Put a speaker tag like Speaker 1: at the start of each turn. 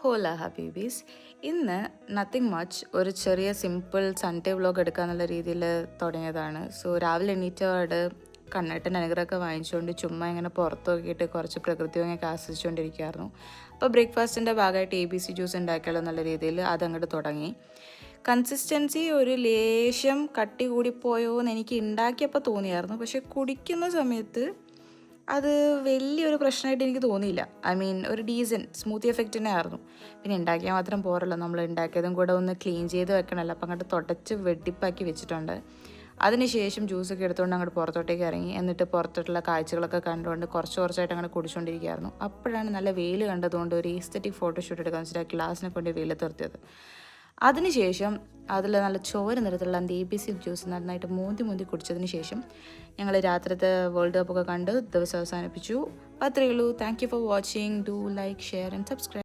Speaker 1: ഹോല ഹബീബീസ്. ഇന്ന് nothing much ഒരു ചെറിയ സിമ്പിൾ സൺഡേ വ്ലോഗ് എടുക്കാന്നുള്ള രീതിയിൽ തുടങ്ങിയതാണ്. സോ രാവിലെ എണീറ്റപാട് കണ്ണേട്ടൻ അനുഗ്രഹമൊക്കെ വാങ്ങിച്ചുകൊണ്ട് ചുമ്മാ ഇങ്ങനെ പുറത്ത് നോക്കിയിട്ട് കുറച്ച് പ്രകൃതി ഭംഗിയൊക്കെ ആസ്വദിച്ചുകൊണ്ടിരിക്കുകയായിരുന്നു. അപ്പോൾ ബ്രേക്ക്ഫാസ്റ്റിൻ്റെ ഭാഗമായിട്ട് ABC ജ്യൂസ് ഉണ്ടാക്കിയാലോ എന്നുള്ള രീതിയിൽ അതങ്ങോട്ട് തുടങ്ങി. കൺസിസ്റ്റൻസി ഒരു ലേശം കട്ടി കൂടിപ്പോയോ എന്ന് എനിക്ക് ഉണ്ടാക്കിയപ്പോൾ തോന്നിയായിരുന്നു. പക്ഷെ കുടിക്കുന്ന സമയത്ത് അത് വലിയൊരു പ്രശ്നമായിട്ട് എനിക്ക് തോന്നിയില്ല. ഒരു സ്മൂത്തി എഫക്റ്റ് തന്നെ ആയിരുന്നു. പിന്നെ ഉണ്ടാക്കിയാൽ മാത്രം പോരല്ലോ, നമ്മൾ ഉണ്ടാക്കിയതും കൂടെ ഒന്ന് ക്ലീൻ ചെയ്ത് വെക്കണമല്ലോ. അപ്പം അങ്ങോട്ട് തുടച്ച് വെട്ടിപ്പാക്കി വെച്ചിട്ടുണ്ട്. അതിനുശേഷം ജ്യൂസൊക്കെ എടുത്തുകൊണ്ട് അങ്ങോട്ട് പുറത്തോട്ടേക്ക് ഇറങ്ങി. എന്നിട്ട് പുറത്തോട്ടുള്ള കാഴ്ചകളൊക്കെ കണ്ടുകൊണ്ട് കുറച്ചായിട്ട് അങ്ങനെ കുടിച്ചുകൊണ്ടിരിക്കുകയായിരുന്നു. അപ്പോഴാണ് നല്ല വെയിൽ കണ്ടതുകൊണ്ട് ഒരു ഈസ്തറ്റിക് ഫോട്ടോഷൂട്ട് എടുക്കാൻ വെച്ചിട്ട് ഗ്ലാസിനെ കൊണ്ട് വെയിലത്ത് നിർത്തിയത്. അതിനുശേഷം അതിൽ നല്ല ചോര നിറത്തിലുള്ള ABC ജ്യൂസ് നന്നായിട്ട് മൂന്തി കുടിച്ചതിന് ശേഷം ഞങ്ങൾ രാത്രിത്തെ വേൾഡ് കപ്പൊക്കെ കണ്ട് ദിവസം അവസാനിപ്പിച്ചു. അത്രയേ ഉള്ളൂ. Thank you for watching. Do like, share and subscribe.